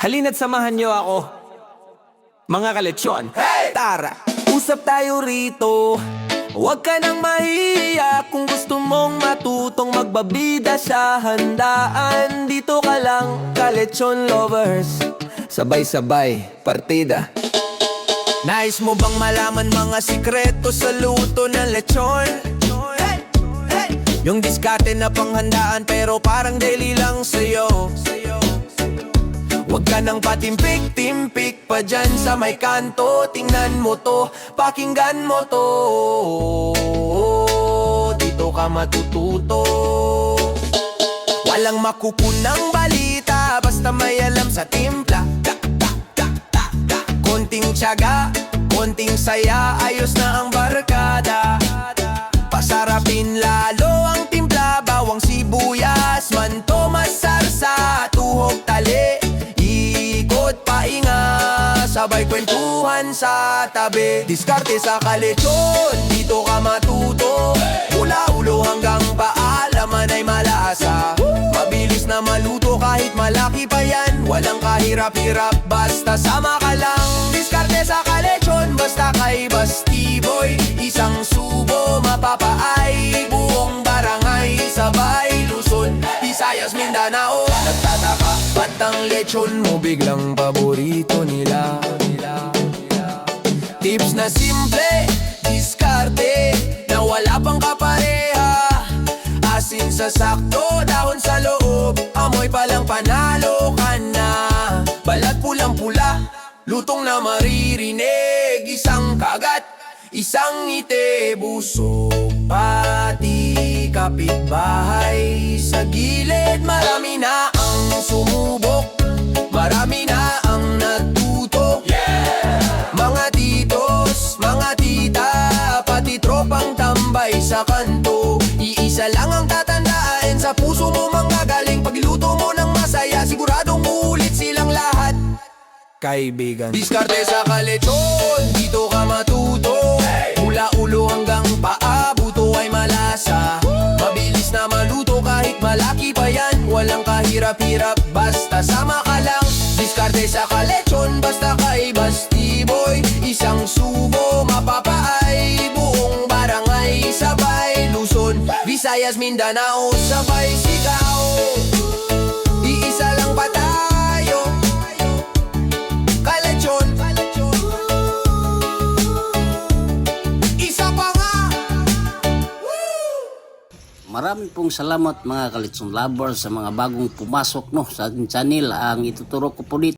Halina't samahan niyo ako, mga kaletsyon. Hey! Tara, usap tayo rito. Huwag ka nang mahiya kung gusto mong matutong magbabida sa handaan. Dito ka lang, kaletsyon lovers. Sabay-sabay, partida. Nais mo bang malaman mga sikreto sa luto ng lechon? Hey! Hey! Yung diskarte na panghandaan pero parang daily lang sa'yo. Huwag ka nang patimpik-timpik pa dyan sa may kanto. Tingnan mo to, pakinggan mo to. Dito ka matututo. Walang makukunang balita, basta may alam sa timpla. Konting tiyaga, konting saya, ayos na ang barkada. Pasarapin lalo ang timpla, bawang sibuyas, manto, masarsa, tuhog tali, ikot painga, sabay kwentuhan sa tabi. Diskarte sa kaletsyon, dito ka matuto. Mula ulo hanggang paa, laman ay malasa. Mabilis na maluto kahit malaki pa yan. Walang kahirap-hirap, basta sama ka lang. Diskarte sa kaletsyon, basta kay Basti Boy. Isang subo, mapapaay, buong barangay, sabay Luzon, Visayas, Mindanao. Nagtataka, ba't ang lechon mo biglang paborito nila? Tips na simple, diskarte na wala pang kapareha. Asin sa sakto, dahon sa loob, amoy palang panalo ka na. Balat pulang-pula, lutong na maririnig. Isang kagat, isang ngiti, busog pati kapitbahay. Sa gilid, marami na ang sumubok, marami na ang natuto. Mga titos, mga tita, pati tropang tambay sa kanto. Iisa lang ang tatandaan, sa puso mo manggagaling. Pagluto mo ng masaya, siguradong uulit silang lahat. Kaibigan, diskarte sa kaletsyon, dito ka matuto. Mula ulo hanggang paa, buto ay malasa. Mabilis na maluto kahit malaki pa yan. Walang kahirap-hirap, basta sama ka lang. Diskarte sa kaletsyon, basta kay Basti Boy. Isang subo, mapapaay, buong barangay, sabay Luzon, Visayas, Mindanao, sabay sigaw. Iisa lang pa tayo, kaletsyon. Isa pa nga. Maraming pong salamat mga kalitsong lovers sa mga bagong pumasok sa ating channel. Ang ituturo ko po dito